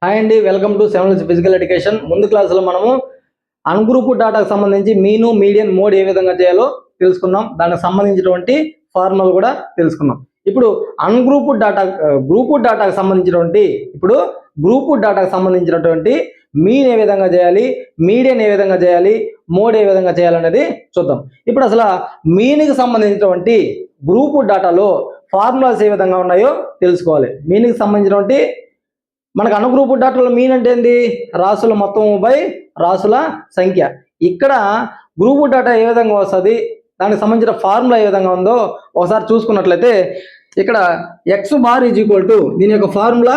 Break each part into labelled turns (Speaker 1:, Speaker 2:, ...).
Speaker 1: Hi అండి, welcome to 7 physical education. ముందు క్లాసులో మనము అన్గ్రూప్ డాటాకు సంబంధించి మీను, మీడియన్, మోడ్ ఏ విధంగా చేయాలో తెలుసుకున్నాం. దానికి సంబంధించినటువంటి ఫార్ములా కూడా తెలుసుకున్నాం. ఇప్పుడు అన్గ్రూప్ డాటా గ్రూప్ డాటాకు సంబంధించినటువంటి మీన్ ఏ విధంగా చేయాలి, మీడియన్ ఏ విధంగా చేయాలి, మోడ్ ఏ విధంగా చేయాలనేది చూద్దాం. ఇప్పుడు అసలు మీన్కి సంబంధించినటువంటి గ్రూప్ డాటాలో ఫార్ములాస్ ఏ విధంగా ఉన్నాయో తెలుసుకోవాలి. మీన్కి సంబంధించినటువంటి మనకు అనుగ్రూప్ డాటాలో మీన్ అంటే ఏంది? రాసుల మొత్తం బై రాసుల సంఖ్య. ఇక్కడ గ్రూప్ డాటా ఏ విధంగా వస్తుంది, దానికి సంబంధించిన ఫార్ములా ఏ విధంగా ఉందో ఒకసారి చూసుకున్నట్లయితే ఇక్కడ X bar is equal to దీని యొక్క formula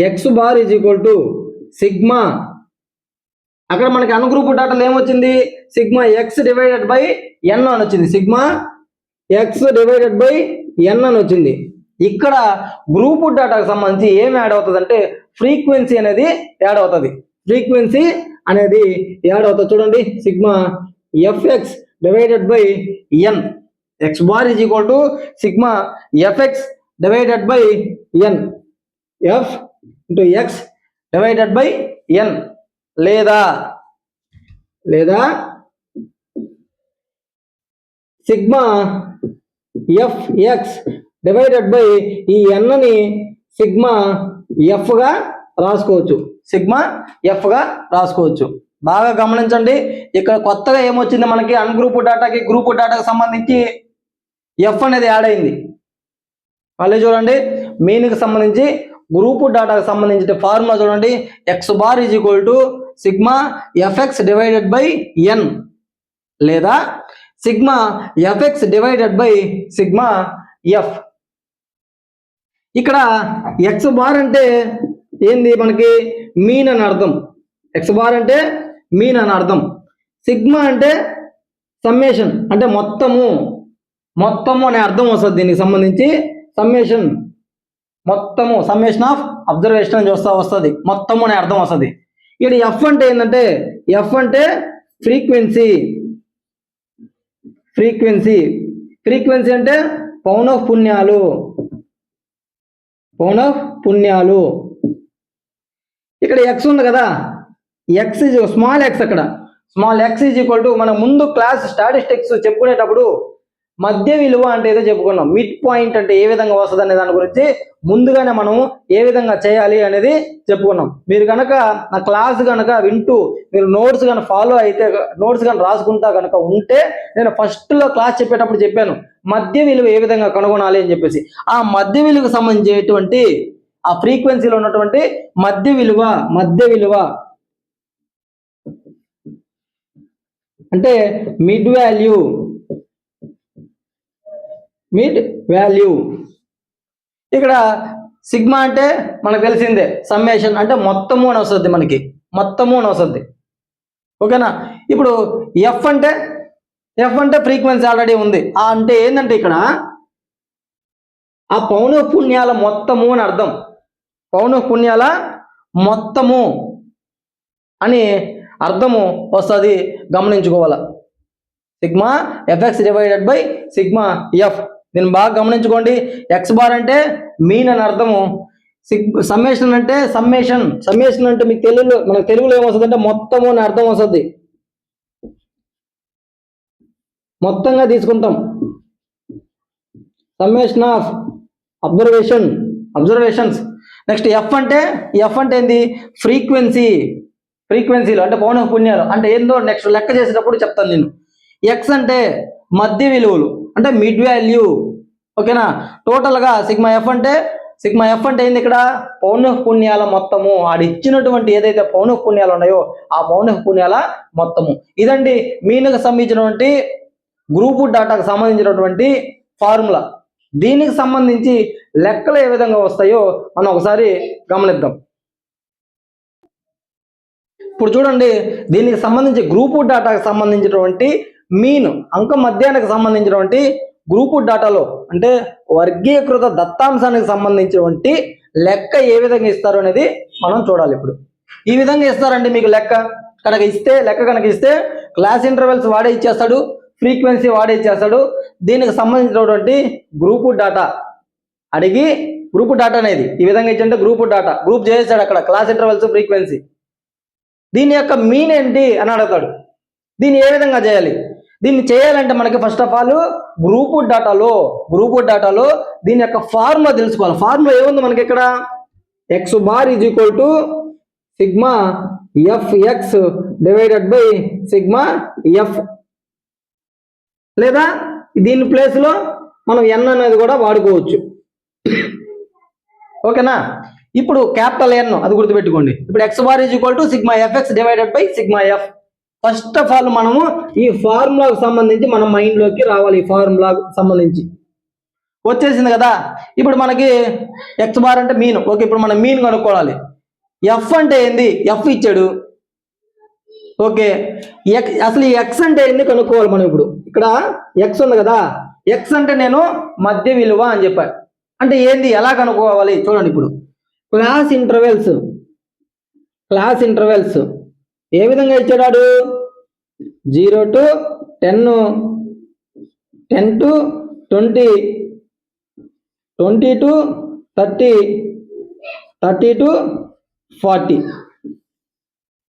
Speaker 1: X bar is equal to sigma. అక్కడ మనకి అనుగ్రూప్ డాటాలో ఏమొచ్చింది? సిగ్మా ఎక్స్ డివైడెడ్ బై ఎన్ అని వచ్చింది. సిగ్మా ఎక్స్ డివైడెడ్ బై ఎన్ అని వచ్చింది. ఇక్కడ గ్రూప్ డాటాకు సంబంధించి ఏం యాడ్ అవుతుంది అంటే ఫ్రీక్వెన్సీ అనేది యాడ్ అవుతుంది. చూడండి, sigma FX divided by n. X bar is equal to sigma FX divided by n. F into x divided by n లేదా సిగ్మా ఎఫ్ఎక్స్ డివైడెడ్ బై ఈ ఎన్ని సిగ్మా ఎఫ్గా రాసుకోవచ్చు. బాగా గమనించండి, ఇక్కడ కొత్తగా ఏమొచ్చింది మనకి అన్గ్రూప్ డాటాకి గ్రూప్ డాటాకి సంబంధించి ఎఫ్ అనేది యాడ్ అయింది. మళ్ళీ చూడండి, మీన్కి సంబంధించి గ్రూప్ డాటాకి సంబంధించిన ఫార్ములా చూడండి, x bar is equal to sigma FX divided by n లేదా sigma FX divided by sigma f. ఇక్కడ ఎక్స్ బార్ అంటే ఏంది? మనకి మీన్ అని అర్థం. ఎక్స్ బార్ అంటే మీన్ అని అర్థం. సిగ్మా అంటే సమ్మేషన్, అంటే మొత్తము అనే అర్థం వస్తుంది. దీనికి సంబంధించి సమ్మేషన్ ఆఫ్ అబ్జర్వేషన్ అని వస్తుంది. మొత్తము అనే అర్థం వస్తుంది. ఇక్కడ ఎఫ్ అంటే ఏంటంటే ఎఫ్ అంటే ఫ్రీక్వెన్సీ అంటే పౌనఃపున్యాలు. ఇక్కడ ఎక్స్ ఉంది కదా, ఎక్స్ స్మాల్ ఎక్స్. అక్కడ small X is equal to మనం ముందు క్లాస్ స్టాటిస్టిక్స్ చెప్పుకునేటప్పుడు మధ్య విలువ అంటే ఏదో చెప్పుకున్నాం. మిడ్ పాయింట్ అంటే ఏ విధంగా వస్తుంది అనే దాని గురించి ముందుగానే మనం ఏ విధంగా చేయాలి అనేది చెప్పుకున్నాం. మీరు కనుక నా క్లాస్ కనుక వింటూ మీరు నోట్స్ కనుక ఫాలో అయితే, నోట్స్ కనుక రాసుకుంటా కనుక ఉంటే, నేను ఫస్ట్లో క్లాస్ చెప్పేటప్పుడు చెప్పాను మధ్య విలువ ఏ విధంగా కనుగొనాలి అని చెప్పేసి. ఆ మధ్య విలువకు సంబంధించేటువంటి ఆ ఫ్రీక్వెన్సీలో ఉన్నటువంటి మధ్య విలువ అంటే మిడ్ వాల్యూ. ఇక్కడ సిగ్మా అంటే మనకు తెలిసిందే, సమ్మేషన్ అంటే మొత్తము అని వస్తుంది. ఓకేనా? ఇప్పుడు ఎఫ్ అంటే ఫ్రీక్వెన్సీ ఆల్రెడీ ఉంది. అంటే ఏంటంటే ఇక్కడ ఆ పౌనఃపున్యాల మొత్తము అని అర్థం. పౌనఃపున్యాల మొత్తము అని అర్థము వస్తుంది, గమనించుకోవాలా. Sigma FX divided by sigma f. దీన్ని బాగా గమనించుకోండి. ఎక్స్ బార్ అంటే మీన్ అని అర్థము. సమ్మేషన్ అంటే మీకు మనకు తెలుగులో ఏమొస్తుంది అంటే మొత్తము అని అర్థం వస్తుంది. మొత్తంగా తీసుకుంటాం. Summation of observations. Next F అంటే ఏంది? ఫ్రీక్వెన్సీలో అంటే పౌనఃపున్యాలు అంటే ఏందో నెక్స్ట్ లెక్క చేసేటప్పుడు చెప్తాను నేను. ఎక్స్ అంటే మధ్య విలువలు అంటే మిడ్ వాల్యూ. ఓకేనా? టోటల్గా సిగ్మా ఎఫ్ అంటే ఏంది? ఇక్కడ పౌనఃపున్యాల మొత్తము. ఇచ్చినటువంటి ఏదైతే పౌనఃపున్యాలు ఉన్నాయో ఆ పౌనఃపున్యాల మొత్తము. ఇదండి మీన్కి సంబంధించినటువంటి గ్రూప్ డాటాకు సంబంధించినటువంటి ఫార్ములా. దీనికి సంబంధించి లెక్కలు ఏ విధంగా వస్తాయో మనం ఒకసారి గమనిద్దాం. ఇప్పుడు చూడండి, దీనికి సంబంధించి గ్రూప్ డాటాకు సంబంధించినటువంటి మీన్ అంక మధ్యానికి సంబంధించినటువంటి గ్రూప్ డాటాలో అంటే వర్గీకృత దత్తాంశానికి సంబంధించినటువంటి లెక్క ఏ విధంగా ఇస్తారు అనేది మనం చూడాలి. ఇప్పుడు ఈ విధంగా ఇస్తారండి మీకు లెక్క కనుక ఇస్తే క్లాస్ ఇంటర్వెల్స్ వాడే ఇచ్చేస్తాడు. ఫ్రీక్వెన్సీ వాడే ఇచ్చేస్తాడు. దీనికి సంబంధించినటువంటి గ్రూప్ డాటా అడిగి, గ్రూప్ డాటా అనేది ఈ విధంగా ఇచ్చింటే గ్రూప్ డాటా గ్రూప్ చేసాడు అక్కడ, క్లాస్ ఇంటర్వెల్స్, ఫ్రీక్వెన్సీ. దీని యొక్క మీన్ ఏంటి అని అడుగుతాడు. దీన్ని ఏ విధంగా చేయాలి? దీన్ని చేయాలంటే మనకి ఫస్ట్ ఆఫ్ ఆల్ గ్రూప్ డాటాలో దీని యొక్క ఫార్ములా తెలుసుకోవాలి. ఫార్ములా ఏముంది మనకి ఇక్కడ? X bar is equal to sigma FX divided by sigma F, లేదా దీని ప్లేస్లో మనం ఎన్ అనేది కూడా వాడుకోవచ్చు. ఓకేనా? ఇప్పుడు క్యాపిటల్ ఎన్ అది గుర్తుపెట్టుకోండి. ఇప్పుడు X bar is equal to sigma FX divided by sigma F. First of all మనము ఈ ఫార్ములాకు సంబంధించి మన మైండ్లోకి రావాలి. ఈ ఫార్ములాకు సంబంధించి వచ్చేసింది కదా. ఇప్పుడు మనకి ఎక్స్ బార్ అంటే మీన్. ఓకే, ఇప్పుడు మనం మీన్ కనుక్కోవాలి. ఎఫ్ అంటే ఏంది? ఎఫ్ ఇచ్చాడు. ఓకే, అసలు ఈ ఎక్స్ అంటే ఏంది కనుక్కోవాలి మనం. ఇప్పుడు ఇక్కడ ఎక్స్ ఉంది కదా, ఎక్స్ అంటే నేను మధ్య విలువ అని చెప్పాను. అంటే ఏంది, ఎలా కనుక్కోవాలి చూడండి. ఇప్పుడు క్లాస్ ఇంటర్వెల్స్ ఏ విధంగా ఇచ్చాడు? 0 to 10, 10 to 20, 20 to 30, 30 to 40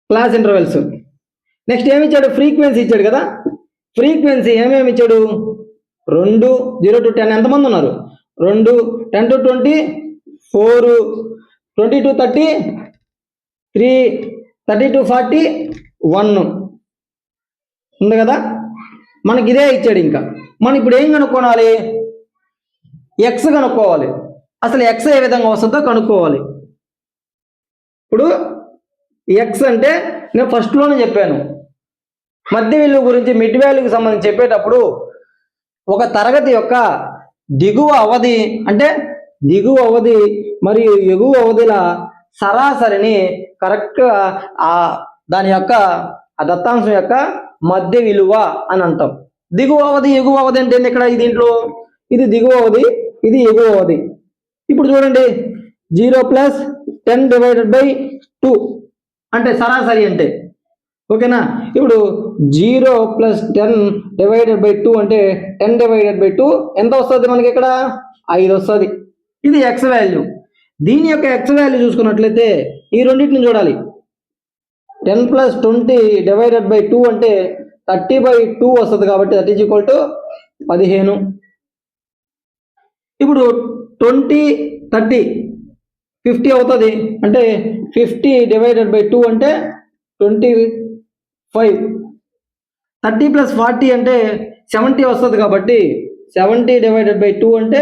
Speaker 1: class intervals. Next ఏమి ఇచ్చాడు? ఫ్రీక్వెన్సీ ఇచ్చాడు కదా. ఫ్రీక్వెన్సీ ఏమేమి ఇచ్చాడు? 2, 0 to 10 ఎంతమంది ఉన్నారు? 2, 10 to 20 4, 20 to 30 3, 30 to 40 1 ఉంది కదా. మనకి ఇదే ఇచ్చాడు. ఇంకా మనం ఇప్పుడు ఏం కనుక్కోవాలి? ఎక్స్ కనుక్కోవాలి. అసలు ఎక్స్ ఏ విధంగా వస్తుందో కనుక్కోవాలి. ఇప్పుడు ఎక్స్ అంటే నేను ఫస్ట్లోనే చెప్పాను, మధ్య విలువ గురించి, మిడ్ వాల్యూకి సంబంధించి చెప్పేటప్పుడు ఒక తరగతి యొక్క దిగువ అవధి అంటే దిగువ అవధి మరియు ఎగువ అవధిల సరాసరిని కరెక్ట్గా దాని యొక్క ఆ దత్తాంశం యొక్క మధ్య విలువ అని అంటాం. దిగువ అవధి ఎగువ అవధి అంటే ఇక్కడ దీంట్లో ఇది దిగువ అవధి, ఇది ఎగువ అవధి. ఇప్పుడు చూడండి 0 + 10 డివైడెడ్ బై 2 అంటే సరాసరి అంటే. ఓకేనా? ఇప్పుడు 0 + 10 డివైడెడ్ బై 2 అంటే 10 డివైడెడ్ బై 2 ఎంత వస్తుంది మనకి? ఇక్కడ 5 వస్తుంది. ఇది ఎక్స్ వాల్యూ. దీని యొక్క ఎక్స్ వాల్యూ చూసుకున్నట్లయితే ఈ రెండింటిని చూడాలి. 10 + 20 డివైడెడ్ బై 2 అంటే 30/2 వస్తుంది కాబట్టి దట్ ఈజ్ ఈక్వల్ టు 15. ఇప్పుడు 20, 30 50 అవుతుంది అంటే 50 డివైడెడ్ బై 2 అంటే 25. 30 + 40 అంటే 70 వస్తుంది కాబట్టి 70 డివైడెడ్ బై 2 అంటే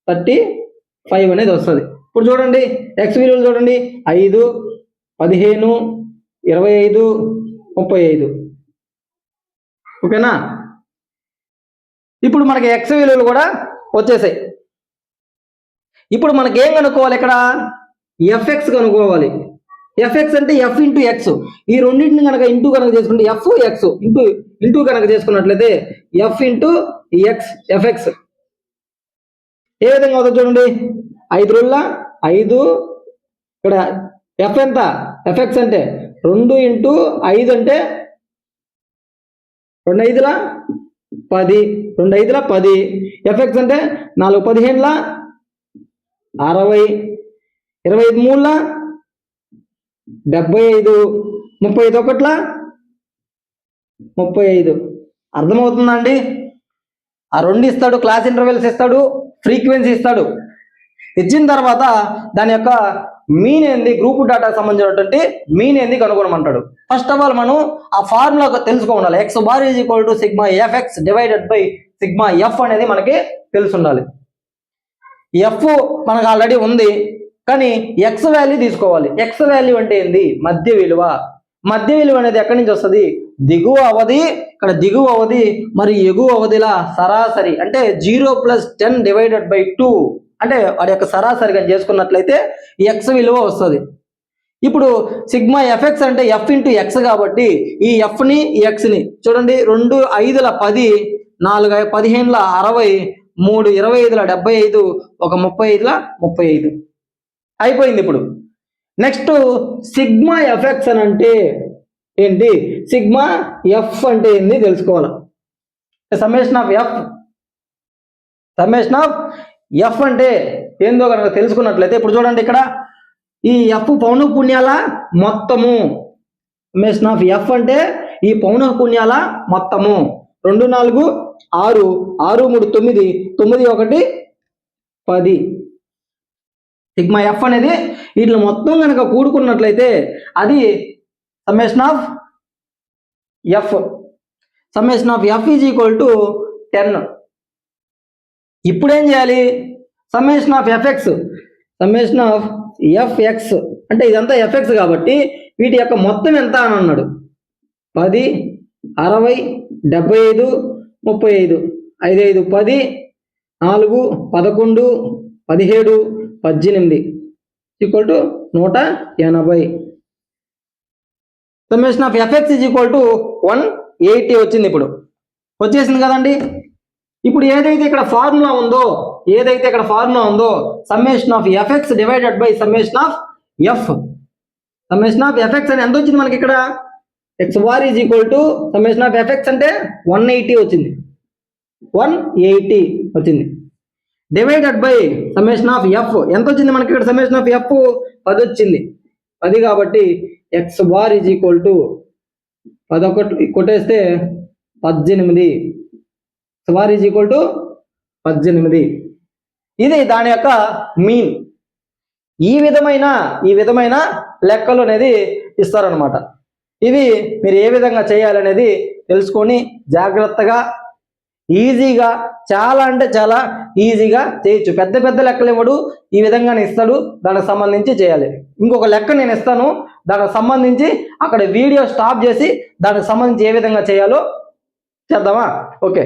Speaker 1: 35 అనేది వస్తుంది. ఇప్పుడు చూడండి ఎక్స్ విలువలు చూడండి, 5, 15, 25, 35. ఓకేనా? ఇప్పుడు మనకి ఎక్స్ విలువలు కూడా వచ్చేసాయి. ఇప్పుడు మనకి ఏం కనుక్కోవాలి? ఇక్కడ ఎఫ్ఎక్స్ కనుక్కోవాలి. ఎఫ్ఎక్స్ అంటే ఎఫ్ ఇంటూ ఎక్స్. ఈ రెండింటిని కనుక ఇంటూ కనుక చేసుకుంటే ఎఫ్ ఎక్స్ ఇంటూ కనుక చేసుకున్నట్లయితే ఎఫ్ ఇంటూ ఎక్స్ ఎఫ్ఎక్స్ ఏ విధంగా అవుతుంది చూడండి. 5 × 5. ఇక్కడ ఎఫ్ ఎంత? ఎఫ్ఎక్స్ అంటే 2 × 5 అంటే 2 × 5 = 10. 2 × 5 = 10. ఎఫ్ఎక్స్ అంటే 4 × 15 = 60. 25 × 3 = 75. 35 × 1 = 35. అర్థమవుతుందండి? ఆ 2 ఇస్తాడు, క్లాస్ ఇంటర్వెల్స్ ఇస్తాడు, ఫ్రీక్వెన్సీ ఇస్తాడు. ఇచ్చిన తర్వాత దాని యొక్క మీన్ ఏంది, గ్రూప్ డాటాకు సంబంధించినటువంటి మీన్ ఏంది కనుగొనమంటాడు. ఫస్ట్ ఆఫ్ ఆల్ మనం ఆ ఫార్ములా తెలుసుకోవాలి. X bar is equal to sigma FX divided by sigma F అనేది మనకి తెలిసి ఉండాలి. ఎఫ్ మనకు ఆల్రెడీ ఉంది కానీ ఎక్స్ వాల్యూ తీసుకోవాలి. ఎక్స్ వాల్యూ అంటే ఏంది? మధ్య విలువ. మధ్య విలువ అనేది ఎక్కడి నుంచి వస్తుంది? దిగువ అవధి, ఇక్కడ దిగువ అవధి మరియు ఎగువ అవధిల సరాసరి అంటే 0 + 10 డివైడెడ్ బై 2 అంటే వాడి యొక్క సరాసరిగా చేసుకున్నట్లయితే ఎక్స్ విలువ వస్తుంది. ఇప్పుడు సిగ్మా ఎఫ్ఎక్స్ అంటే ఎఫ్ ఇంటూ ఎక్స్ కాబట్టి ఈ ఎఫ్ని ఈ ఎక్స్ని చూడండి. 2 × 5 = 10, 4 × 15 = 60, 3 × 25 = 75, 1 × 35 = 35 అయిపోయింది. ఇప్పుడు నెక్స్ట్ సిగ్మా ఎఫ్ఎక్స్ అని అంటే ఏంటి, సిగ్మా ఎఫ్ అంటే ఏంది తెలుసుకోవాలి. Summation of F. Summation of F అంటే ఏందో కనుక తెలుసుకున్నట్లయితే ఇప్పుడు చూడండి ఇక్కడ ఈ ఎఫ్ పౌనఃపున్యాల మొత్తము. సమ్మేషన్ ఆఫ్ ఎఫ్ అంటే ఈ పౌనఃపున్యాల మొత్తము. 2 4 6, 6 3 9, 9 1 10. సిగ్మా ఎఫ్ అనేది వీటిని మొత్తం కనుక కూడుకున్నట్లయితే అది summation of F. Summation of F is equal to 10. ఇప్పుడు ఏం చేయాలి? Summation of FX. Summation of FX అంటే ఇదంతా ఎఫ్ఎక్స్ కాబట్టి వీటి యొక్క మొత్తం ఎంత అని అన్నాడు. 10, 60, 75, 35, 5 5 10, 4 11, 17, 18 equal to 180. Summation of FX is equal to 180 వచ్చింది. ఇప్పుడు వచ్చేసింది కదండి. ఇప్పుడు ఏదైతే ఇక్కడ ఫార్ములా ఉందో summation of FX divided by summation of F. Summation of FX అని ఎంత వచ్చింది మనకి ఇక్కడ? X bar is equal to summation of FX అంటే 180 వచ్చింది. 180 వచ్చింది. Divided by summation of F ఎంత వచ్చింది మనకి ఇక్కడ? సమ్మేషన్ ఆఫ్ ఎఫ్ 10 వచ్చింది. 10 కాబట్టి X bar is equal to 11 కొట్టేస్తే 18. X bar is equal to 18. ఇది దాని యొక్క మీన్. ఈ విధమైన లెక్కలు అనేది ఇస్తారనమాట. ఇవి మీరు ఏ విధంగా చేయాలనేది తెలుసుకొని జాగ్రత్తగా ఈజీగా చాలా అంటే చాలా ఈజీగా చేయొచ్చు. పెద్ద పెద్ద లెక్కలు ఇవ్వడు, ఈ విధంగానే ఇస్తాడు. దానికి సంబంధించి చేయాలి. ఇంకొక లెక్క నేను ఇస్తాను, దానికి సంబంధించి అక్కడ వీడియో స్టాప్ చేసి దానికి సంబంధించి ఏ విధంగా చేయాలో చేద్దామా? ఓకే,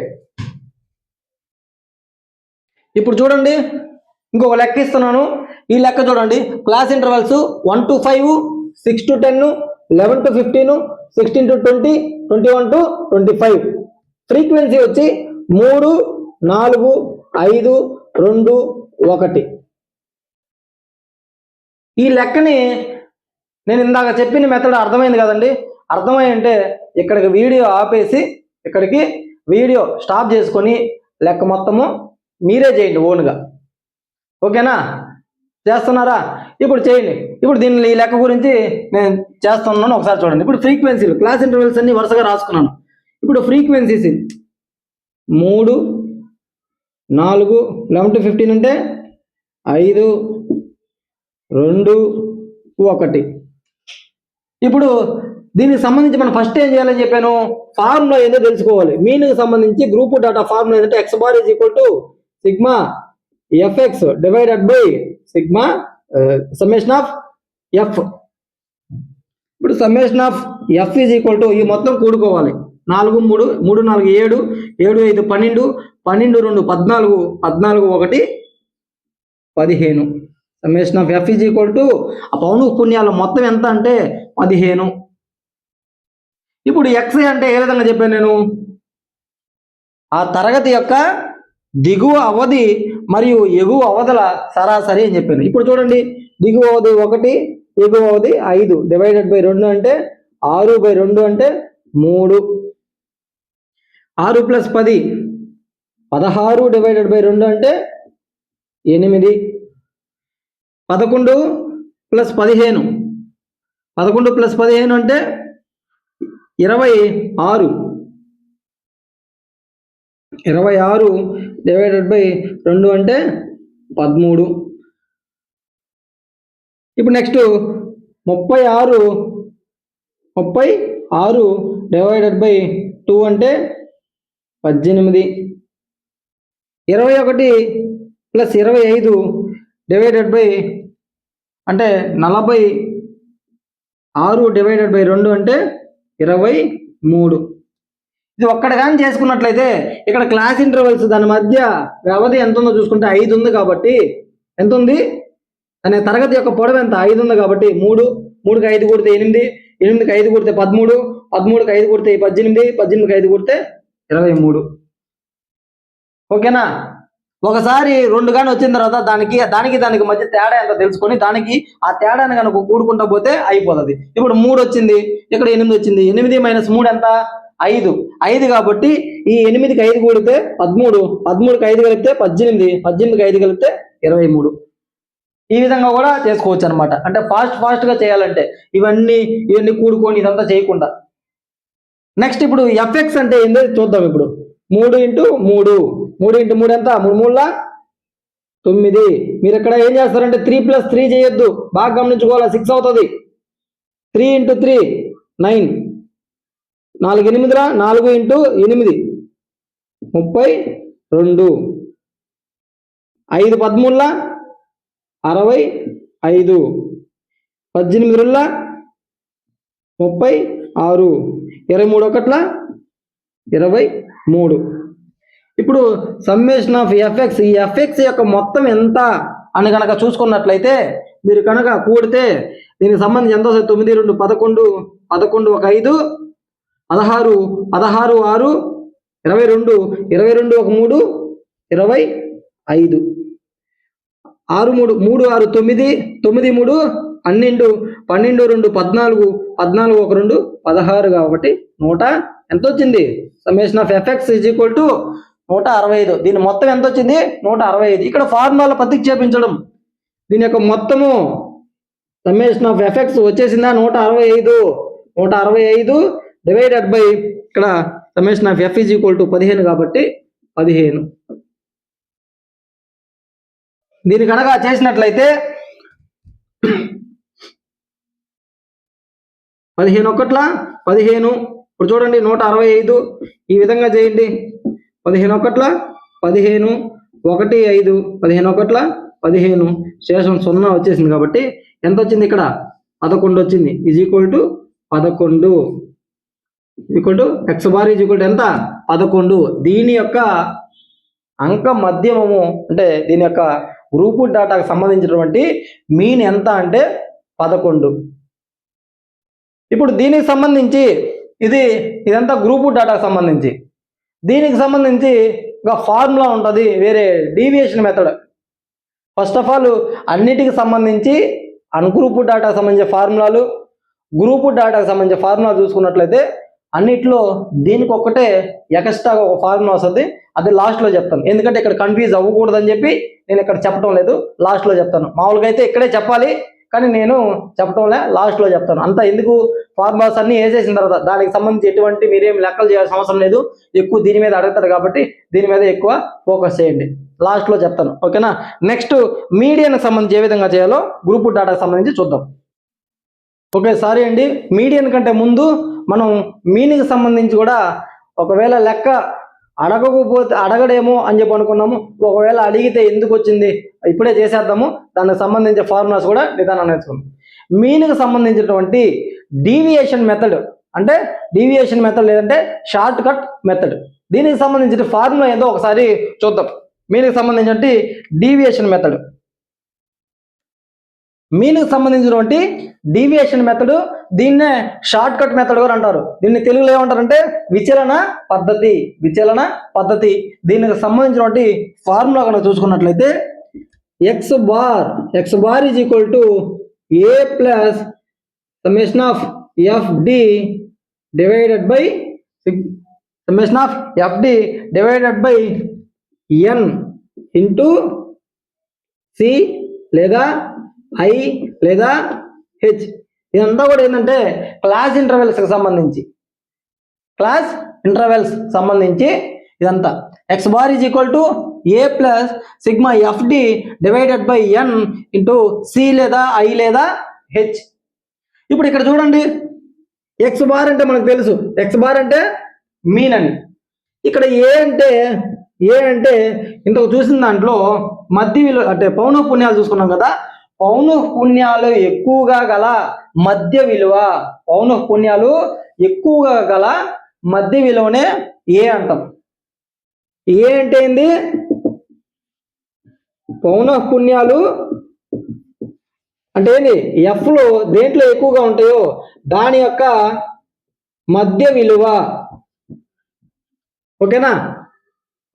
Speaker 1: ఇప్పుడు చూడండి ఇంకొక లెక్క ఇస్తున్నాను. ఈ లెక్క చూడండి. Class intervals 1 to 5, 6 to 10, 11 to 15, 16 to 20, 21 to 25. Frequency వచ్చి 3 4 5 2 1. ఈ లెక్కని నేను ఇందాక చెప్పిన మెథడ్ అర్థమైంది కదండి. అర్థమై అంటే ఇక్కడికి వీడియో ఆపేసి ఇక్కడికి వీడియో స్టాప్ చేసుకొని లెక్క మొత్తము మీరే చేయండి ఓన్గా. ఓకేనా? చేస్తున్నారా? ఇప్పుడు చేయండి. ఇప్పుడు దీన్ని ఈ లెక్క గురించి నేను చేస్తున్నాను, ఒకసారి చూడండి. ఇప్పుడు ఫ్రీక్వెన్సీలు క్లాస్ ఇంటర్వెల్స్ అన్ని వరుసగా రాసుకున్నాను. ఇప్పుడు ఫ్రీక్వెన్సీస్ 3 4 11 to 15 అంటే 5 2 1. ఇప్పుడు దీనికి సంబంధించి మనం ఫస్ట్ ఏం చేయాలని చెప్పాను? ఫార్ములా ఏదో తెలుసుకోవాలి. మీన్కి సంబంధించి గ్రూప్ డేటా ఫార్ములా ఏంటంటే x bar is equal to sigma FX divided by sigma summation of f. ఇప్పుడు summation of F is equal to ఈ మొత్తం కూడుకోవాలి. 4 3 3 4 7 7 5 12 12 2 14 14 1 15. Summation of F is equal to ఆ పౌనఃపున్యాల మొత్తం ఎంత అంటే 15. ఇప్పుడు ఎక్స్ అంటే ఏ విధంగా చెప్పాను నేను? ఆ తరగతి యొక్క దిగువ అవధి మరియు ఎగువ అవధుల సరాసరి అని చెప్పాను. ఇప్పుడు చూడండి, దిగువ అవధి 1, ఎగువ అవధి 5 డివైడెడ్ బై 2 అంటే 6/2 అంటే 3. 6 + 10 16 డివైడెడ్ బై 2 అంటే 8. 11 + 15 11 + 15 అంటే 26. 26 డివైడెడ్ బై 2 అంటే 13. ఇప్పుడు నెక్స్ట్ 36 డివైడెడ్ బై 2 అంటే 18. 21 + 25 డివైడెడ్ బై అంటే 46 డివైడెడ్ బై 2 అంటే 23. ఇది ఒక్కటి కానీ చేసుకున్నట్లయితే ఇక్కడ క్లాస్ ఇంటర్వెల్స్ దాని మధ్య వ్యవధి ఎంత ఉందో చూసుకుంటే 5 ఉంది. కాబట్టి ఎంత ఉంది? అనే తరగతి యొక్క పొడవు ఎంత? 5 ఉంది కాబట్టి 3 3కి 5 కొడితే 8 8కి 5 కొడితే 13 13కి 5 కొడితే 18 18కి 5 కొడితే 23. ఓకేనా? ఒకసారి 2 కానీ వచ్చిన తర్వాత దానికి మధ్య తేడా ఎంత తెలుసుకొని దానికి ఆ తేడాని కనుక కూడుకుంటా పోతే అయిపోతుంది. ఇప్పుడు 3 వచ్చింది, ఇక్కడ 8 వచ్చింది. 8 - 3 ఎంత? 5. 5 కాబట్టి ఈ 8కి 5 కూడితే 13, 13కి 5 కలిపితే 18, 18కి 5 కలిపితే 23. ఈ విధంగా కూడా చేసుకోవచ్చు అనమాట. అంటే ఫాస్ట్గా చేయాలంటే ఇవన్నీ కూడుకొని ఇదంతా చేయకుండా. నెక్స్ట్ ఇప్పుడు ఎఫ్ఎక్స్ అంటే ఏందో చూద్దాం. ఇప్పుడు 3 × 3, 3 × 3 ఎంత? 3 3 9. మీరు ఇక్కడ ఏం చేస్తారంటే 3 + 3 చేయొద్దు, బాగా గమనించుకోవాలి, 6 అవుతుంది. 3 × 3 9, 4 8 4 × 8 32, 5 13 65, 18 36, 23 23. ఇప్పుడు సమ్మేషన్ ఆఫ్ ఎఫ్ఎక్స్, ఈ ఎఫ్ఎక్స్ యొక్క మొత్తం ఎంత అని కనుక చూసుకున్నట్లయితే మీరు కనుక కూడితే దీనికి సంబంధించి ఎంత వస్తుంది? 9 2 11, 11 1 5 16, 16 6 22, 22 1 3 25, 6 3 3 6 9, 9 3 12, 12 2 14, 14 1 2 16 కాబట్టి ఎంత వచ్చింది? Summation of FX is equal to 165. దీని మొత్తం ఎంత వచ్చింది? 165. ఇక్కడ ఫార్ములాలో ప్రతిక్షేపించడం, దీని యొక్క మొత్తము సమ్మేషన్ ఆఫ్ ఎఫెక్ట్స్ వచ్చేసిందా? 165. 165 డివైడెడ్ బై ఇక్కడ summation of F is equal to 15 కాబట్టి 15. దీని కనుక చేసినట్లయితే 15 1 15. ఇప్పుడు చూడండి 165 ఈ విధంగా చేయండి. 15 1 15, 1 5, 15 1 15, శేషం 0 వచ్చేసింది కాబట్టి ఎంత వచ్చింది? ఇక్కడ 11 వచ్చింది. Is equal to 11 equal to X bar is equal to ఎంత? 11. దీని యొక్క అంక మధ్యమము అంటే దీని యొక్క గ్రూప్ డేటాకు సంబంధించినటువంటి మీన్ ఎంత అంటే 11. ఇప్పుడు దీనికి సంబంధించి ఇదంతా గ్రూప్ డేటాకు సంబంధించి, దీనికి సంబంధించి ఒక ఫార్ములా ఉంటుంది, వేరే deviation method. First of all అన్నిటికి సంబంధించి అన్గ్రూప్ డేటాకు సంబంధించిన ఫార్ములాలు, గ్రూప్ డేటాకు సంబంధించిన ఫార్ములా చూసుకున్నట్లయితే అన్నిట్లో దీనికి ఒక్కటే ఎక్స్ట్రాగా ఒక ఫార్ములా వస్తుంది. అది లాస్ట్లో చెప్తాను, ఎందుకంటే ఇక్కడ కన్ఫ్యూజ్ అవ్వకూడదని చెప్పి నేను ఇక్కడ చెప్పడం లేదు, లాస్ట్లో చెప్తాను. మామూలుగా అయితే ఇక్కడే చెప్పాలి, కానీ నేను చెప్పడంలే, లాస్ట్లో చెప్తాను. అంతా ఎందుకు, ఫార్ములాస్ అన్ని వేసేసిన తర్వాత దానికి సంబంధించి ఎటువంటి మీరేం లెక్కలు చేయాల్సిన అవసరం లేదు. ఎక్కువ దీని మీద అడుగుతారు కాబట్టి దీని మీద ఎక్కువ ఫోకస్ చేయండి, లాస్ట్లో చెప్తాను, ఓకేనా. నెక్స్ట్ మీడియన్కి సంబంధించి ఏ విధంగా చేయాలో గ్రూప్ డేటాకి సంబంధించి చూద్దాం. ఓకే, సారీ అండి, మీడియన్ కంటే ముందు మనం మీన్కి సంబంధించి కూడా ఒకవేళ లెక్క అడగడేమో అని చెప్పి అనుకున్నాము. ఒకవేళ అడిగితే ఎందుకు వచ్చింది ఇప్పుడే చేసేద్దాము, దానికి సంబంధించిన ఫార్ములాస్ కూడా నిదానం నేర్చుకుందాం. మీన్కి సంబంధించినటువంటి డీవియేషన్ మెథడ్ అంటే డీవియేషన్ మెథడ్ లేదంటే షార్ట్ కట్ మెథడ్, దీనికి సంబంధించిన ఫార్ములా ఏదో ఒకసారి చూద్దాం. మీన్కి సంబంధించిన డీవియేషన్ మెథడ్, మీన్కి సంబంధించినటువంటి డీవియేషన్ మెథడ్, దీన్నే షార్ట్ కట్ మెథడ్ కూడా అంటారు. దీన్ని తెలుగులో ఏమంటారంటే విచలన పద్ధతి. దీనికి సంబంధించినటువంటి ఫార్ములా కనుక చూసుకున్నట్లయితే X bar is equal to A plus summation of F D divided by N into C లేదా ఐ లేదా హెచ్. ఇదంతా కూడా ఏంటంటే క్లాస్ ఇంటర్వెల్స్కి సంబంధించి ఇదంతా. X bar is equal to A plus sigma F D divided by N into C లేదా I లేదా హెచ్. ఇప్పుడు ఇక్కడ చూడండి, ఎక్స్ బార్ అంటే మనకు తెలుసు, ఎక్స్ బార్ అంటే మీన్ అని. ఇక్కడ ఏ అంటే ఇంతకు చూసిన దాంట్లో మధ్య విలువ అంటే పౌన పుణ్యాలు చూసుకున్నాం కదా, పౌన పుణ్యాలు ఎక్కువగా గల మధ్య విలువ, మధ్య విలువనే ఏ అంటాం. ఏ అంటే ఏంది? పౌన పుణ్యాలు అంటే ఏంది? ఎఫ్లో దేంట్లో ఎక్కువగా ఉంటాయో దాని యొక్క మధ్య విలువ, ఓకేనా.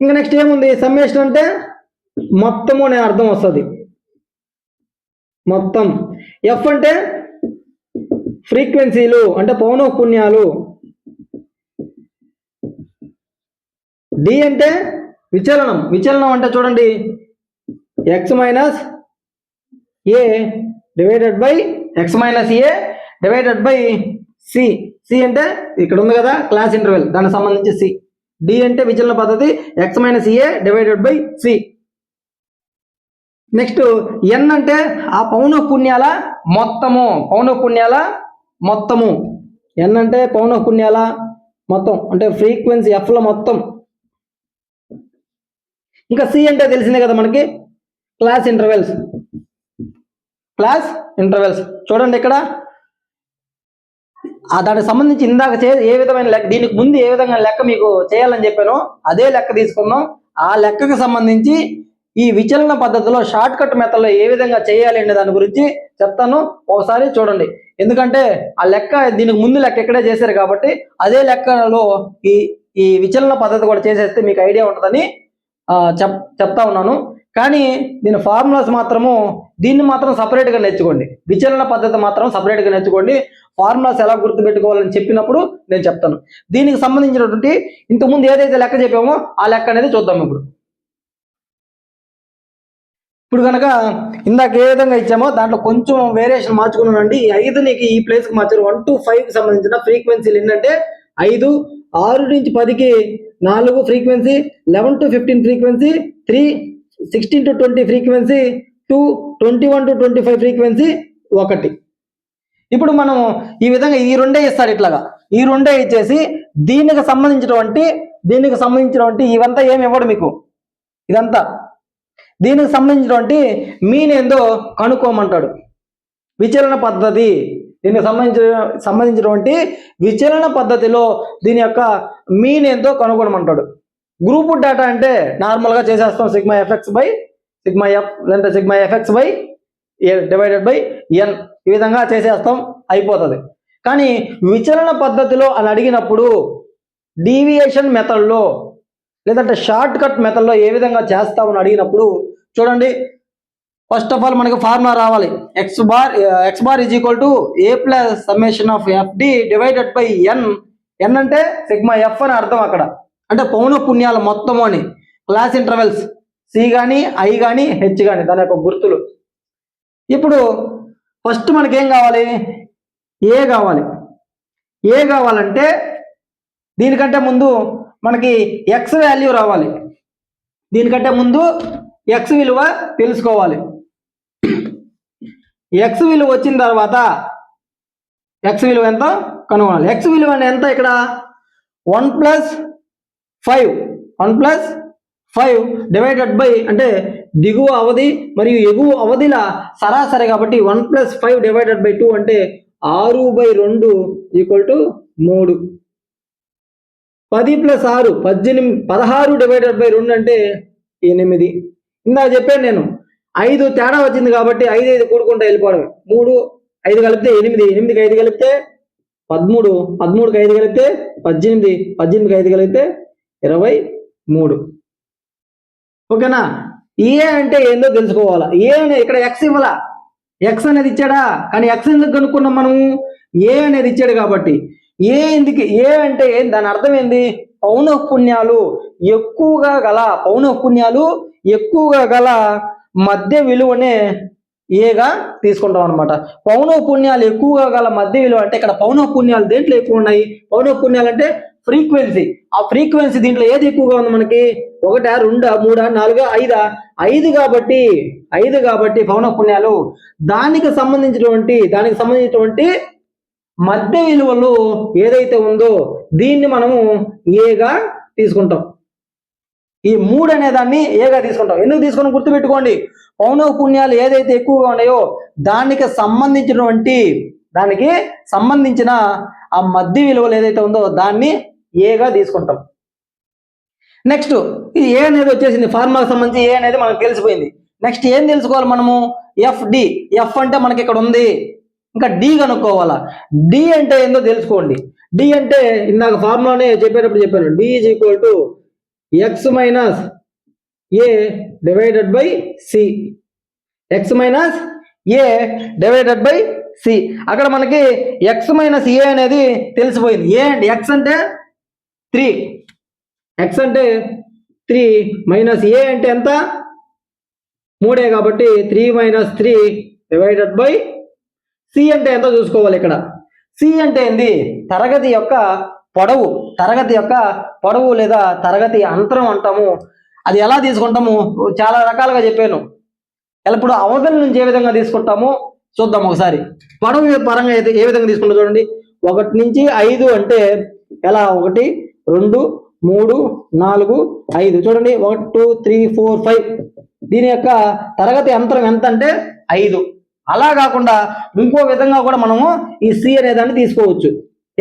Speaker 1: ఇంకా నెక్స్ట్ ఏముంది? సమ్మేషన్ అంటే మొత్తము అనే అర్థం వస్తుంది, మొత్తం. ఎఫ్ అంటే ఫ్రీక్వెన్సీలు అంటే పౌనఃపున్యాలు, డి అంటే విచలనం. విచలనం అంటే చూడండి X minus A divided by X minus A divided by C. C అంటే ఇక్కడ ఉంది కదా క్లాస్ ఇంటర్వెల్, దానికి సంబంధించి సి. డి అంటే విచలన పద్ధతి, x minus A divided by c. Next n అంటే ఆ పౌనఃపున్యాల మొత్తము. పౌనఃపున్యాల మొత్తము. ఎన్ అంటే పౌనఃపున్యాల మొత్తం, అంటే ఫ్రీక్వెన్సీ ఎఫ్ల మొత్తం. ఇంకా సి అంటే తెలిసిందే కదా మనకి, క్లాస్ ఇంటర్వెల్స్. క్లాస్ ఇంటర్వెల్స్ చూడండి ఇక్కడ దానికి సంబంధించి ఇందాక ఏ విధమైన లెక్క, దీనికి ముందు ఏ విధంగా లెక్క మీకు చేయాలని చెప్పానో అదే లెక్క తీసుకుందాం. ఆ లెక్కకు సంబంధించి ఈ విచలన పద్ధతిలో షార్ట్ కట్ మెథడ్లో ఏ విధంగా చేయాలి అనే దాని గురించి చెప్తాను, ఒకసారి చూడండి. ఎందుకంటే ఆ లెక్క దీనికి ముందు లెక్క ఇక్కడే చేశారు కాబట్టి అదే లెక్కలో ఈ విచలన పద్ధతి కూడా చేసేస్తే మీకు ఐడియా ఉంటుందని చెప్తా ఉన్నాను. కానీ దీని ఫార్ములాస్ మాత్రము దీన్ని మాత్రం సపరేట్గా నేర్చుకోండి. విచలన పద్ధతి మాత్రం సపరేట్గా నేర్చుకోండి. ఫార్ములాస్ ఎలా గుర్తుపెట్టుకోవాలని చెప్పినప్పుడు నేను చెప్తాను. దీనికి సంబంధించినటువంటి ఇంతకుముందు ఏదైతే లెక్క చెప్పామో ఆ లెక్క అనేది చూద్దాం. ఇప్పుడు కనుక ఇందాక ఏ విధంగా ఇచ్చామో దాంట్లో కొంచెం వేరియేషన్ మార్చుకున్నానండి. 5 నీకు ఈ ప్లేస్కి మార్చారు. 1 to 5కి సంబంధించిన ఫ్రీక్వెన్సీలు ఏంటంటే 5, 6 నుంచి 10కి 4 frequency, 11 to 15 frequency 3, 16 to 20 frequency 2, 21 to 25 frequency 1. ఇప్పుడు మనం ఈ విధంగా ఈ రెండే ఇస్తారు. ఇట్లాగా ఈ రెండే ఇచ్చేసి దీనికి సంబంధించినటువంటి ఇవంతా ఏమి ఇవ్వడు మీకు. ఇదంతా దీనికి సంబంధించినటువంటి మీన్ ఏందో కనుక్కోమంటాడు. విచలన పద్ధతి, దీనికి సంబంధించినటువంటి విచలన పద్ధతిలో దీని యొక్క మీన్ ఏందో కనుక్కోమంటాడు. గ్రూప్ డేటా అంటే నార్మల్గా చేసేస్తాం sigma f x by sigma f, లేదంటే sigma f x by divided by n, ఈ విధంగా చేసేస్తాం, అయిపోతుంది. కానీ విచలన పద్ధతిలో అని అడిగినప్పుడు డీవియేషన్ మెథడ్లో లేదంటే షార్ట్ కట్ మెథడ్లో ఏ విధంగా చేస్తామని అడిగినప్పుడు చూడండి, ఫస్ట్ ఆఫ్ ఆల్ మనకి ఫార్ములా రావాలి. X bar is equal to A plus summation of f d divided by n. N అంటే సిగ్మా ఎఫ్ అని అర్థం అక్కడ, అంటే పౌనఃపున్యాల మొత్తము అని. క్లాస్ ఇంటర్వెల్స్ సి కానీ ఐ కానీ హెచ్ కానీ దాని యొక్క గుర్తులు. ఇప్పుడు ఫస్ట్ మనకేం కావాలి, ఏ కావాలి. ఏ కావాలంటే దీనికంటే ముందు మనకి ఎక్స్ వాల్యూ రావాలి. దీనికంటే ముందు ఎక్స్ విలువ తెలుసుకోవాలి. ఎక్స్ విలువ వచ్చిన తర్వాత ఎక్స్ విలువ ఎంత కనుగొనాలి. ఎక్స్ విలువ ఎంత ఇక్కడ 1 + 5 డివైడెడ్ బై, అంటే దిగువ అవధి మరియు ఎగువ అవధిల సరాసరి కాబట్టి 1 + 5 డివైడెడ్ బై 2 అంటే 6/2 = 3. 10 + 6 16 డివైడెడ్ బై 2 అంటే 8. ఇందాక చెప్పాను నేను 5 తేడా వచ్చింది కాబట్టి 5 కూడుకుంటా వెళ్ళిపోవడం. 3 5 కలిపితే 8, 8కి 5 కలిపితే 13, 13కి 5 కలిపితే 18, 18కి 5 కలిపితే 23. ఓకేనా. ఏ అంటే ఏందో తెలుసుకోవాలా. ఏ అనే ఇక్కడ ఎక్స్ ఇవ్వాలా, ఎక్స్ అనేది ఇచ్చాడా, కానీ ఎక్స్ ఎందుకు కనుక్కున్నాం మనము, ఏ అనేది ఇచ్చాడు కాబట్టి. ఏ ఎందుకు, ఏ అంటే దాని అర్థం ఏంది, పౌనఃపున్యాలు ఎక్కువగా గల మధ్య విలువనే ఏగా తీసుకుంటాం అనమాట. పౌనఃపున్యాలు ఎక్కువగా గల మధ్య విలువ అంటే ఇక్కడ పౌనఃపున్యాలు దేంట్లో ఎక్కువ ఉన్నాయి, పౌనఃపున్యాలు అంటే ఫ్రీక్వెన్సీ. ఆ ఫ్రీక్వెన్సీ దీంట్లో ఏది ఎక్కువగా ఉంది మనకి, 1, 2, 3, 4, 5 కాబట్టి పౌనఃపున్యాలు దానికి సంబంధించినటువంటి మధ్య విలువలు ఏదైతే ఉందో దీన్ని మనము ఏగా తీసుకుంటాం. ఈ 3 అనే దాన్ని ఏగా తీసుకుంటాం. ఎందుకు తీసుకుని గుర్తుపెట్టుకోండి, పౌనఃపున్యాలు ఏదైతే ఎక్కువగా ఉన్నాయో దానికి సంబంధించిన ఆ మధ్య విలువలు ఏదైతే ఉందో దాన్ని ఏగా తీసుకుంటాం. నెక్స్ట్ ఇది ఏ అనేది వచ్చేసింది, ఫార్ములాకి సంబంధించి ఏ అనేది మనకు తెలిసిపోయింది. నెక్స్ట్ ఏం తెలుసుకోవాలి మనము, ఎఫ్డి. ఎఫ్ అంటే మనకి ఇక్కడ ఉంది, ఇంకా డి కనుక్కోవాలా. డి అంటే ఏందో తెలుసుకోండి. డి అంటే ఇందాక ఫార్ములానే చెప్పేటప్పుడు చెప్పాను, D is equal to X minus A divided by C. X minus A divided by C. అక్కడ మనకి ఎక్స్ మైనస్ ఏ అనేది తెలిసిపోయింది. ఏ అంటే ఎక్స్ అంటే 3, ఎక్స్ అంటే 3 మైనస్ ఏ అంటే ఎంత 3 కాబట్టి 3 మైనస్ 3 డివైడెడ్ బై సి అంటే ఎంత చూసుకోవాలి. ఇక్కడ సి అంటే ఏంది తరగతి యొక్క పొడవు లేదా తరగతి అంతరం అంటాము. అది ఎలా తీసుకుంటాము చాలా రకాలుగా చెప్పాను. ఇప్పుడు అవతల నుంచి ఏ విధంగా తీసుకుంటామో చూద్దాం ఒకసారి. పొడవు పరంగా అయితే ఏ విధంగా తీసుకుంటాం చూడండి. 1 నుంచి 5 అంటే ఎలా 1 2 3 4 5 చూడండి 1 2 3 4 5 దీని యొక్క తరగతి అంతరం ఎంత అంటే 5. అలా కాకుండా ఇంకో విధంగా కూడా మనము ఈ సి అనేదాన్ని తీసుకోవచ్చు.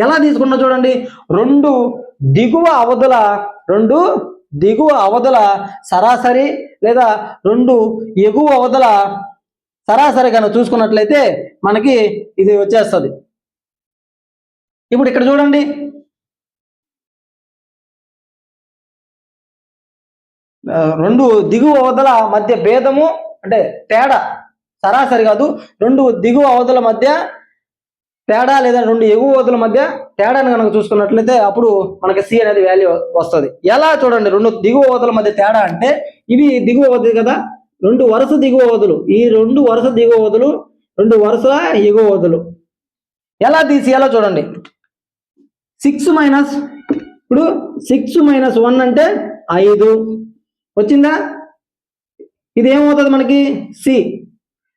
Speaker 1: ఎలా తీసుకున్నా చూడండి. రెండు దిగువ అవధుల సరాసరి లేదా రెండు ఎగువ అవధుల సరాసరి కనుక చూసుకున్నట్లయితే మనకి ఇది వచ్చేస్తుంది. ఇప్పుడు ఇక్కడ చూడండి రెండు దిగువ అవధుల మధ్య భేదము అంటే తేడా సరాసరి కాదు, రెండు దిగువ అవధుల మధ్య తేడా లేదా రెండు ఎగువ అవధుల మధ్య తేడాని కనుక చూసుకున్నట్లయితే అప్పుడు మనకి సి అనేది వాల్యూ వస్తుంది. ఎలా చూడండి రెండు దిగువ అవధుల మధ్య తేడా అంటే ఇవి దిగువ అవధి కదా, రెండు వరుస దిగువ అవధులు, ఈ రెండు వరుస దిగువ అవధులు, రెండు వరుస ఎగువ అవధులు. ఎలా తీసేయాలో చూడండి. 6 మైనస్ ఇప్పుడు 6 మైనస్ 1 అంటే 5 వచ్చిందా. ఇది ఏమవుతుంది మనకి సి.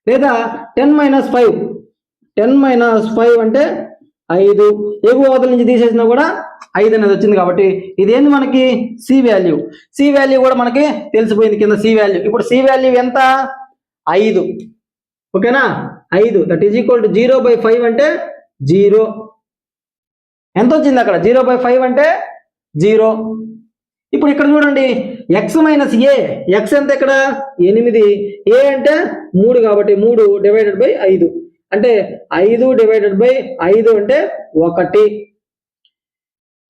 Speaker 1: లేదా 10 మైనస్ 5 అంటే 5 ఎగువ అవధుల నుంచి తీసేసినా కూడా 5 అనేది వచ్చింది. కాబట్టి ఇదేంది మనకి సి వాల్యూ. సి వాల్యూ కూడా మనకి తెలిసిపోయింది కింద సి వాల్యూ. ఇప్పుడు సి వాల్యూ ఎంత 5. ఓకేనా 5 దట్ ఈజ్ ఈక్వల్ టు 0/5 అంటే 0. ఎంత వచ్చింది అక్కడ 0/5 అంటే 0. ఇప్పుడు ఇక్కడ చూడండి ఎక్స్ మైనస్ ఏ. ఎక్స్ ఎంత ఇక్కడ 8, ఏ అంటే 3 కాబట్టి 3 డివైడెడ్ బై 5 అంటే 5 డివైడెడ్ బై 5 అంటే 1.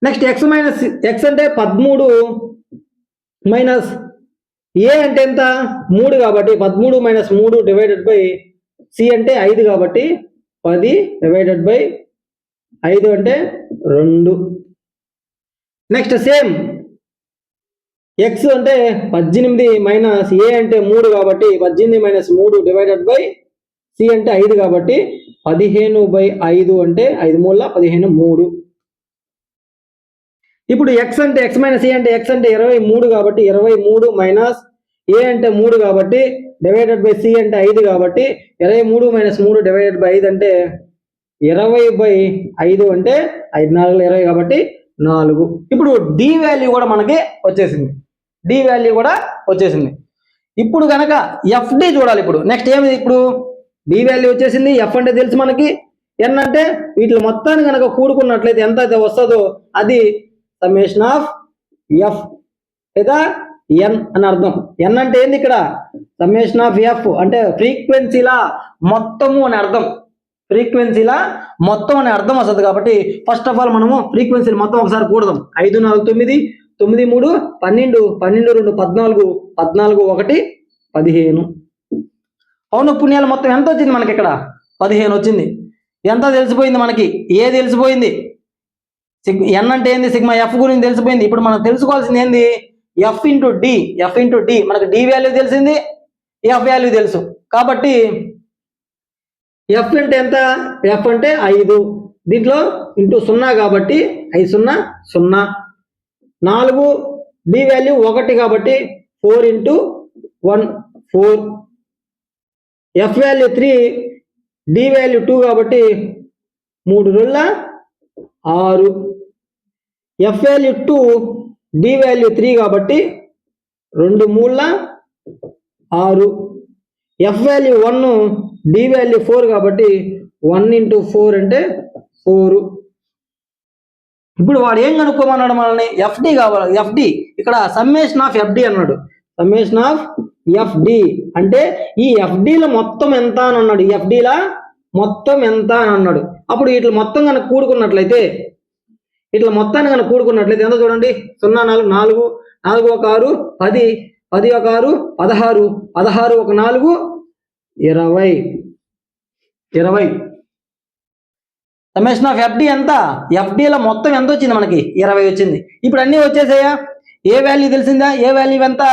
Speaker 1: నెక్స్ట్ ఎక్స్ మైనస్ ఎక్స్ అంటే 13 మైనస్ ఏ అంటే ఎంత 3 కాబట్టి 13 మైనస్ 3 డివైడెడ్ బై సి అంటే 5 కాబట్టి 10 డివైడెడ్ బై 5 అంటే 2. నెక్స్ట్ సేమ్ ఎక్స్ అంటే 18 మైనస్ ఏ అంటే 3 కాబట్టి 18 మైనస్ 3 డివైడెడ్ బై సి అంటే 5 కాబట్టి 15/5 అంటే 5 మూల 15 3. ఇప్పుడు ఎక్స్ అంటే ఎక్స్ మైనస్ ఏ అంటే ఎక్స్ అంటే 23 కాబట్టి 23 మైనస్ ఏ అంటే 3 కాబట్టి డివైడెడ్ బై సి అంటే 5 కాబట్టి 23 మైనస్ 3 డివైడెడ్ బై 5 అంటే 20/5 అంటే 5 4 20 కాబట్టి 4. ఇప్పుడు డి వాల్యూ కూడా మనకి వచ్చేసింది. ఇప్పుడు కనుక ఎఫ్డి చూడాలి. ఇప్పుడు నెక్స్ట్ ఏమిది ఇప్పుడు డి వాల్యూ వచ్చేసింది. ఎఫ్ అంటే తెలుసు మనకి. ఎన్ అంటే వీటి మొత్తాన్ని కనుక కూడుకున్నట్లయితే ఎంత అయితే వస్తుందో అది సమ్మేషన్ ఆఫ్ ఎఫ్ లేదా ఎన్ అని అర్థం. ఎన్ అంటే ఏంది ఇక్కడ సమ్మేషన్ ఆఫ్ ఎఫ్ అంటే ఫ్రీక్వెన్సీల మొత్తము అని అర్థం. ఫ్రీక్వెన్సీల మొత్తం అనే అర్థం వస్తుంది. కాబట్టి ఫస్ట్ ఆఫ్ ఆల్ మనము ఫ్రీక్వెన్సీలు మొత్తం ఒకసారి కూడదాం. 5 4 9 9 3 12 12 2 14 14 1 15. అవును పుణ్యాలు మొత్తం ఎంత వచ్చింది మనకి ఇక్కడ 15 వచ్చింది. ఎంత తెలిసిపోయింది మనకి ఏ తెలిసిపోయింది. ఎన్ అంటే ఏంది సిగ్మా ఎఫ్ గురించి తెలిసిపోయింది. ఇప్పుడు మనం తెలుసుకోవాల్సింది ఏంది ఎఫ్ ఇంటూ డి. మనకు డి వాల్యూ తెలిసింది, ఎఫ్ వాల్యూ తెలుసు. కాబట్టి ఎఫ్ అంటే ఎంత ఎఫ్ అంటే 5 దీంట్లో ఇంటూ 0 కాబట్టి 5 0 0. 4 డి వాల్యూ 1 కాబట్టి 4 into 1 4. F value 3 D value 2 కాబట్టి 3 2 6. ఎఫ్ వాల్యూ 2 డి వాల్యూ 3 కాబట్టి 2 3 6. ఎఫ్ వాల్యూ 1 డి వాల్యూ 4 కాబట్టి 1 ఇంటూ 4 అంటే 4. ఇప్పుడు వాడు ఏం కనుక్కోమన్నాడు మనల్ని ఎఫ్డి కావాలి. ఎఫ్డి ఇక్కడ సమ్మేషన్ ఆఫ్ ఎఫ్డి అన్నాడు. సమ్మేషన్ ఆఫ్ ఎఫ్డి అంటే ఈ ఎఫ్డీల మొత్తం ఎంత అని అన్నాడు. ఈ ఎఫ్డీల మొత్తం ఎంత అని అన్నాడు. అప్పుడు ఇట్లా మొత్తం కనుక కూడుకున్నట్లయితే ఇట్లా మొత్తాన్ని కనుక కూడుకున్నట్లయితే ఎంత చూడండి 0 4 4 4 1 6 10 10 1 6 16 16 1 4 20. సమ్మేషన్ ఆఫ్ ఎఫ్డి ఎంత ఎఫ్డీల మొత్తం ఎంత వచ్చింది మనకి 20 వచ్చింది. ఇప్పుడు అన్నీ వచ్చేసాయా. ఏ వాల్యూ తెలిసిందా? ఏ వాల్యూ ఎంత?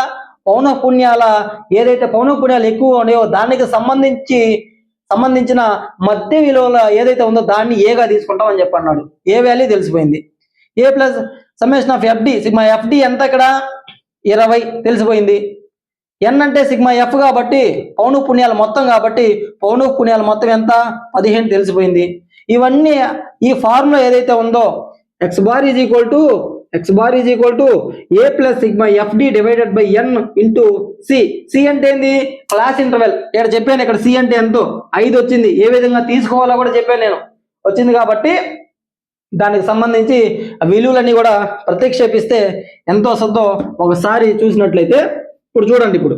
Speaker 1: పౌనఃపున్యాల ఏదైతే పౌనఃపున్యాలు ఎక్కువ ఉన్నాయో దానికి సంబంధించిన మధ్య విలువల ఏదైతే ఉందో దాన్ని ఏగా తీసుకుంటాం అని చెప్పన్నాడు. ఏ వాల్యూ తెలిసిపోయింది. A plus summation of f d sigma f d ఎంత? ఇక్కడ 20 తెలిసిపోయింది. ఎన్ అంటే సిగ్మా ఎఫ్ కాబట్టి పౌనఃపున్యాల మొత్తం కాబట్టి పౌనఃపున్యాల మొత్తం ఎంత? 15 తెలిసిపోయింది. ఇవన్నీ ఈ ఫార్ములా ఏదైతే ఉందో X bar is equal to A plus sigma FD divided by N into C. C అంటే ఏంది? Class interval. ఇక్కడ చెప్పాను, ఇక్కడ సి అంటే ఎంతో 5 వచ్చింది. ఏ విధంగా తీసుకోవాలో కూడా చెప్పాను నేను, వచ్చింది కాబట్టి దానికి సంబంధించి విలువలన్నీ కూడా ప్రతిక్షేపిస్తే ఎంత వస్తుందో ఒకసారి చూసినట్లయితే ఇప్పుడు చూడండి. ఇప్పుడు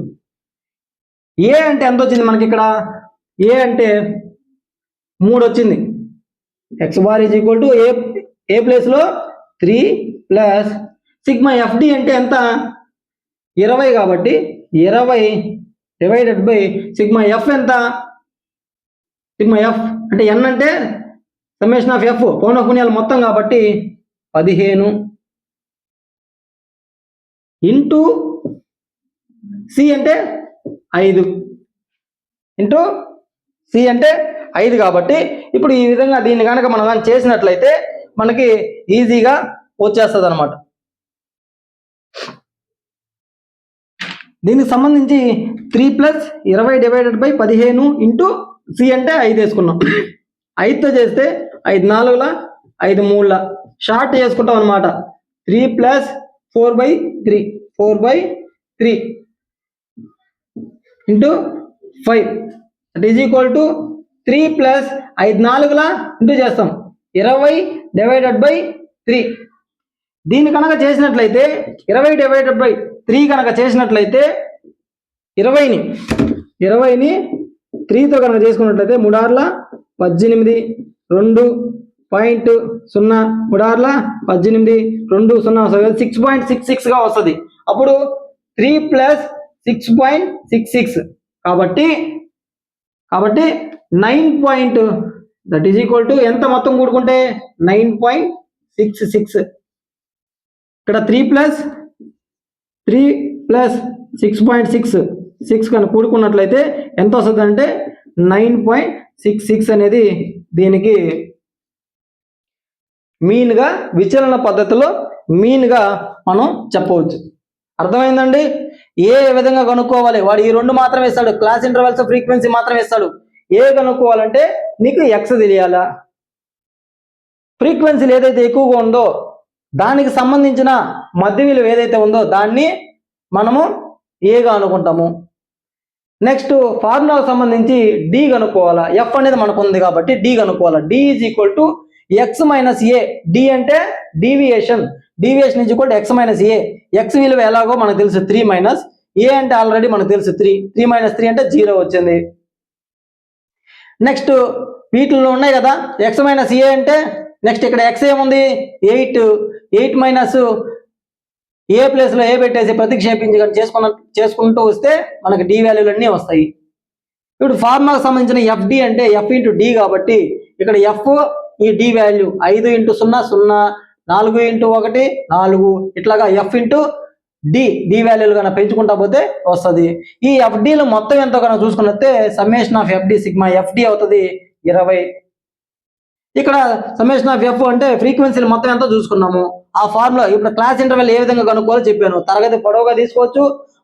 Speaker 1: ఏ అంటే ఎంత వచ్చింది మనకి? ఇక్కడ ఏ అంటే 3 వచ్చింది. X bar is equal to a ప్లేస్లో 3 ప్లస్ సిగ్మా ఎఫ్డి అంటే ఎంత? 20 కాబట్టి 20 డివైడెడ్ బై సిగ్మా ఎఫ్ ఎంత? సిగ్మా ఎఫ్ అంటే ఎన్ అంటే సమ్మేషన్ ఆఫ్ ఎఫ్ పౌనఃపున్యాలు మొత్తం కాబట్టి 15 ఇంటూ సి అంటే 5 ఇంటూ సి అంటే 5 కాబట్టి ఇప్పుడు ఈ విధంగా దీన్ని కనుక మనం చేసినట్లయితే మనకి ఈజీగా వచ్చేస్తుంది అనమాట. దీనికి సంబంధించి 3 plus 20 divided by 15 into C అంటే 5 వేసుకున్నాం. 5తో చేస్తే 5 4ల 5 3ల షార్ట్ చేసుకుంటాం అనమాట. 3 plus 4/3 into 5 that is equal to 3 plus 5 4ల ఇంటూ చేస్తాం 20 డివైడెడ్ బై 3. దీన్ని కనుక చేసినట్లయితే 20 డివైడెడ్ బై 3 కనుక చేసినట్లయితే 20ని 3తో కనుక చేసుకున్నట్లయితే 3 6ల 18 2.0 3 6ల 18 2 0 6.66గా వస్తుంది. అప్పుడు 3 ప్లస్ 6.66 కాబట్టి 9 దట్ ఈజ్ ఈక్వల్ టు ఎంత మొత్తం కూడుకుంటే 9.66. ఇక్కడ 3 ప్లస్ 6.66 కనుక కూడుకున్నట్లయితే ఎంత వస్తుంది అంటే 9.66 అనేది దీనికి మీన్గా విచలన పద్ధతిలో మీన్గా మనం చెప్పవచ్చు. అర్థమైందండి? ఏ విధంగా కనుక్కోవాలి? వాడు ఈ 2 మాత్రమే ఇస్తాడు, క్లాస్ ఇంటర్వెల్స్ ఫ్రీక్వెన్సీ మాత్రమే ఇస్తాడు. ఏ కనుక్కోవాలంటే నీకు ఎక్స్ తెలియాలా, ఫ్రీక్వెన్సీలు ఏదైతే ఎక్కువగా ఉందో దానికి సంబంధించిన మధ్య విలువ ఏదైతే ఉందో దాన్ని మనము ఏగా అనుకుంటాము. నెక్స్ట్ ఫార్ములాకు సంబంధించి డి కనుక్కోవాలా. ఎఫ్ అనేది మనకు ఉంది కాబట్టి డి కనుక్కోవాలా. D is equal to X minus a. D అంటే deviation is equal to X minus a. X విలువ ఎలాగో మనకు తెలుసు 3 మైనస్ ఏ అంటే ఆల్రెడీ మనకు తెలుసు 3 మైనస్ 3 అంటే 0 వచ్చింది. నెక్స్ట్ వీటిల్లో ఉన్నాయి కదా ఎక్స్ మైనస్ ఏ అంటే నెక్స్ట్ ఇక్కడ ఎక్స్ ఏముంది 8 మైనస్ ఏ ప్లేస్లో ఏ పెట్టేసి ప్రతిక్షేపించి చేసుకుంటూ వస్తే మనకి డి వాల్యూలు అన్నీ వస్తాయి. ఇప్పుడు ఫార్ములాకు సంబంధించిన ఎఫ్డి అంటే ఎఫ్ ఇంటూ డి కాబట్టి ఇక్కడ ఎఫ్ ఈ డి వాల్యూ 5 ఇంటూ 0 0 4 ఇంటూ 1 4 ఇట్లాగా ఎఫ్ ఇంటూ డి వాల్యూలు కనుక పెంచుకుంటా పోతే వస్తుంది. ఈ ఎఫ్డీలు మొత్తం ఎంతో కనుక చూసుకున్నట్టే summation of f d sigma f d అవుతుంది 20. ఇక్కడ సమ్మేషన్ ఆఫ్ ఎఫ్ అంటే ఫ్రీక్వెన్సీలు మొత్తం ఎంతో చూసుకున్నాము. ఆ ఫార్ములా ఇప్పుడు క్లాస్ ఇంటర్వెల్ ఏ విధంగా కనుక్కోవాలో చెప్పాను. తరగతి పొడవుగా తీసుకోవచ్చు,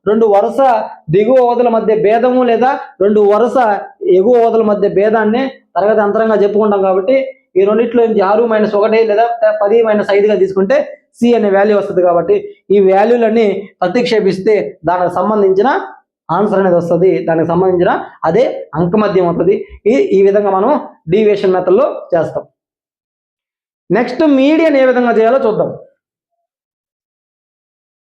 Speaker 1: 2 వరుస దిగువ ఓదల మధ్య భేదము లేదా 2 వరుస ఎగువ ఓదల మధ్య భేదాన్ని తరగతి అంతరంగా చెప్పుకుంటాం కాబట్టి ఈ రెండిట్లో 6 మైనస్ 1 లేదా 10 మైనస్ 5గా తీసుకుంటే సి అనే వాల్యూ వస్తుంది. కాబట్టి ఈ వాల్యూలన్నీ ప్రతిక్షేపిస్తే దానికి సంబంధించిన ఆన్సర్ అనేది వస్తుంది. దానికి సంబంధించిన అదే అంకమద్యం అవుతుంది. ఈ విధంగా మనం డీవియేషన్ మెథడ్లో చేస్తాం. నెక్స్ట్ మీడియన్ ఏ విధంగా చేయాలో చూద్దాం.